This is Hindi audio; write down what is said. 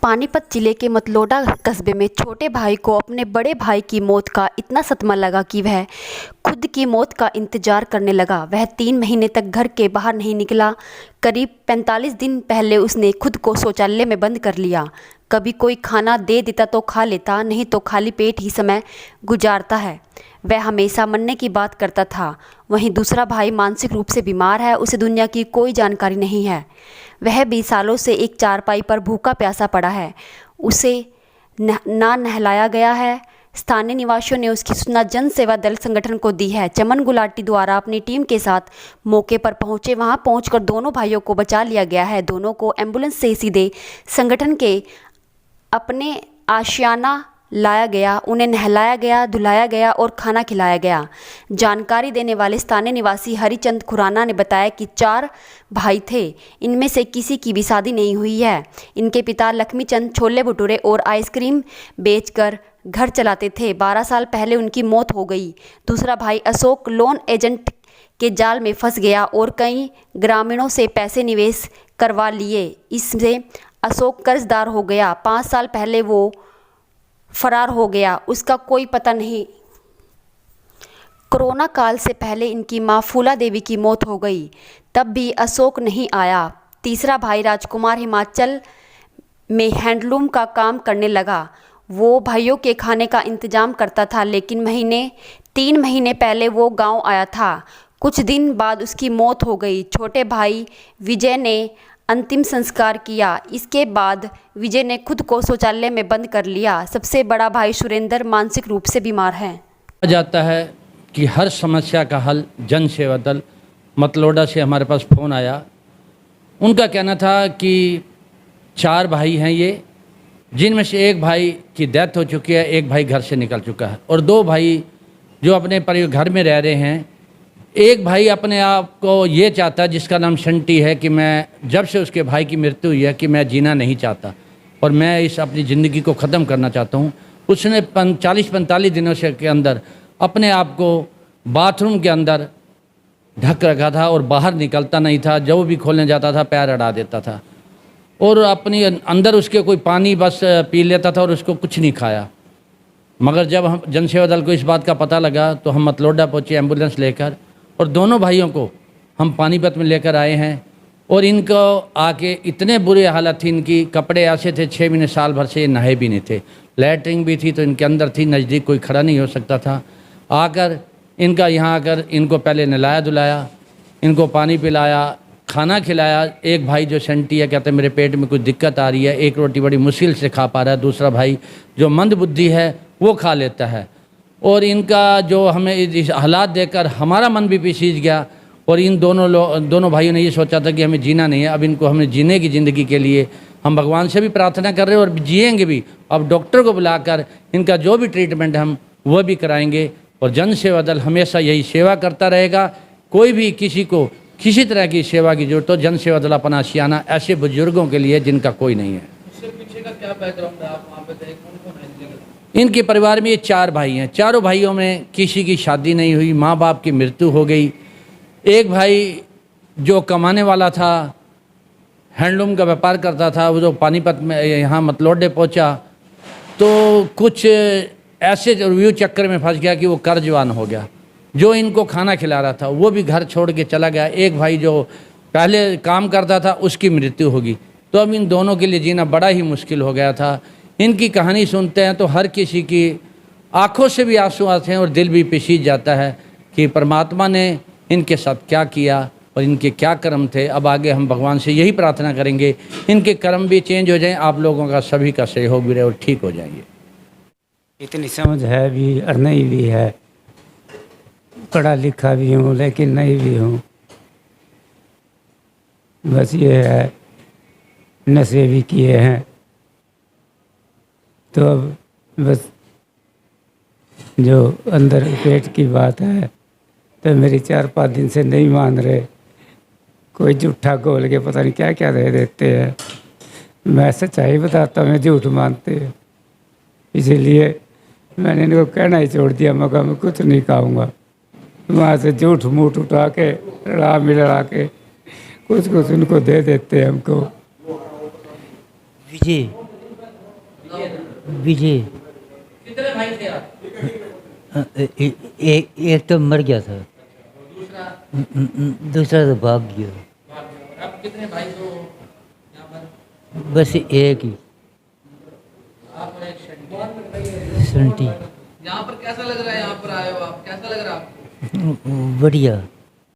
पानीपत जिले के मतलोडा कस्बे में छोटे भाई को अपने बड़े भाई की मौत का इतना सदमा लगा कि वह खुद की मौत का इंतजार करने लगा। वह 3 महीने तक घर के बाहर नहीं निकला। करीब 45 दिन पहले उसने खुद को शौचालय में बंद कर लिया। कभी कोई खाना दे देता तो खा लेता, नहीं तो खाली पेट ही समय गुजारता है। वह हमेशा मरने की बात करता था। वहीं दूसरा भाई मानसिक रूप से बीमार है, उसे दुनिया की कोई जानकारी नहीं है। वह भी सालों से एक चारपाई पर भूखा प्यासा पड़ा है। उसे ना नहलाया गया है। स्थानीय निवासियों ने उसकी सूचना जन सेवा दल संगठन को दी है। चमन गुलाटी द्वारा अपनी टीम के साथ मौके पर पहुंचे। वहां पहुंचकर दोनों भाइयों को बचा लिया गया है। दोनों को एम्बुलेंस से सीधे संगठन के अपने आशियाना लाया गया। उन्हें नहलाया गया, धुलाया गया और खाना खिलाया गया। जानकारी देने वाले स्थानीय निवासी हरिचंद खुराना ने बताया कि 4 भाई थे। इनमें से किसी की भी शादी नहीं हुई है। इनके पिता लक्ष्मी चंद छोले भटूरे और आइसक्रीम बेचकर घर चलाते थे। 12 साल पहले उनकी मौत हो गई। दूसरा भाई अशोक लोन एजेंट के जाल में फंस गया और कई ग्रामीणों से पैसे निवेश करवा लिए। इससे अशोक कर्जदार हो गया। 5 साल पहले वो फरार हो गया, उसका कोई पता नहीं। कोरोना काल से पहले इनकी मां फूला देवी की मौत हो गई, तब भी अशोक नहीं आया। तीसरा भाई राजकुमार हिमाचल में हैंडलूम का काम करने लगा। वो भाइयों के खाने का इंतजाम करता था, लेकिन 3 महीने पहले वो गांव आया था। कुछ दिन बाद उसकी मौत हो गई। छोटे भाई विजय ने अंतिम संस्कार किया। इसके बाद विजय ने खुद को शौचालय में बंद कर लिया। सबसे बड़ा भाई सुरेंद्र मानसिक रूप से बीमार है। कहा जाता है कि हर समस्या का हल जन सेवा दल मतलोडा से हमारे पास फ़ोन आया। उनका कहना था कि 4 भाई हैं ये, जिनमें से एक भाई की डेथ हो चुकी है, एक भाई घर से निकल चुका है और 2 भाई जो अपने घर में रह रहे हैं। एक भाई अपने आप को ये चाहता है, जिसका नाम शंटी है, कि मैं जब से उसके भाई की मृत्यु हुई है कि मैं जीना नहीं चाहता और मैं इस अपनी ज़िंदगी को ख़त्म करना चाहता हूँ। उसने 40-45 दिनों से के अंदर अपने आप को बाथरूम के अंदर ढक रखा था और बाहर निकलता नहीं था। जो भी खोलने जाता था पैर अड़ा देता था और अपनी अंदर उसके कोई पानी बस पी लेता था और उसको कुछ नहीं खाया। मगर जब हम जन सेवा दल को इस बात का पता लगा तो हम मतलोडा पहुँचे एम्बुलेंस लेकर और दोनों भाइयों को हम पानीपत में लेकर आए हैं। और इनको आके इतने बुरे हालत थी, इनकी कपड़े ऐसे थे 6 महीने साल भर से ये नहाए भी नहीं थे। लैट्रिन भी थी तो इनके अंदर थी, नज़दीक कोई खड़ा नहीं हो सकता था। आकर यहाँ आकर इनको पहले नहलाया धुलाया, इनको पानी पिलाया, खाना खिलाया। एक भाई जो शंटी है कहते मेरे पेट में कुछ दिक्कत आ रही है, एक रोटी बड़ी मुश्किल से खा पा रहा है। दूसरा भाई जो मंद बुद्धि है वो खा लेता है। और इनका जो हमें इस हालात देखकर हमारा मन भी पीसीज गया और इन दोनों भाइयों ने ये सोचा था कि हमें जीना नहीं है। अब इनको हमें जीने की ज़िंदगी के लिए हम भगवान से भी प्रार्थना कर रहे हैं और जिएंगे भी। अब डॉक्टर को बुलाकर इनका जो भी ट्रीटमेंट हम वो भी कराएंगे और जन सेवा दल हमेशा यही सेवा करता रहेगा। कोई भी किसी को किसी तरह की सेवा की जरूरत हो, जन सेवा दल अपना आशियाना ऐसे बुजुर्गों के लिए जिनका कोई नहीं है। उससे पीछे का क्या बैकग्राउंड है, आप वहाँ पे थे? इनके परिवार में ये 4 भाई हैं। चारों भाइयों में किसी की शादी नहीं हुई, माँ बाप की मृत्यु हो गई। एक भाई जो कमाने वाला था, हैंडलूम का व्यापार करता था, वो जो पानीपत में यहाँ मतलोडे पहुँचा तो कुछ ऐसे रिव्यू चक्कर में फंस गया कि वो कर्जवान हो गया। जो इनको खाना खिला रहा था वो भी घर छोड़ के चला गया। एक भाई जो पहले काम करता था उसकी मृत्यु होगी। तो अब इन दोनों के लिए जीना बड़ा ही मुश्किल हो गया था। इनकी कहानी सुनते हैं तो हर किसी की आंखों से भी आंसू आते हैं और दिल भी पिसीज जाता है कि परमात्मा ने इनके साथ क्या किया और इनके क्या कर्म थे। अब आगे हम भगवान से यही प्रार्थना करेंगे इनके कर्म भी चेंज हो जाएं, आप लोगों का सभी का सहयोग भी रहे और ठीक हो जाएंगे। इतनी समझ है भी और नहीं भी है, पढ़ा लिखा भी हूँ लेकिन नहीं भी हूँ। बस ये है, नशे भी किए हैं तो अब बस जो अंदर पेट की बात है तो मेरी 4-5 दिन से नहीं मान रहे। कोई झूठा घोल के पता नहीं क्या क्या दे देते हैं। मैं सच्चाई बताता हूँ, झूठ मानते हैं। इसीलिए मैंने इनको कहना ही छोड़ दिया, मगर मैं कुछ नहीं खाऊंगा। वहाँ से झूठ मूठ उठा के मिला के कुछ उनको दे देते हैं हमको। विजय विजय। कितने भाई थे आप? एक तो मर गया था, दूसरा? दूसरा तो भाग गया। अब कितने भाई हो यहाँ पर? बस एक ही, आप और एक शंटी। संटी। यहाँ पर कैसा लग रहा है? यहाँ पर आए हो आप, कैसा लग रहा है आपको? बढ़िया।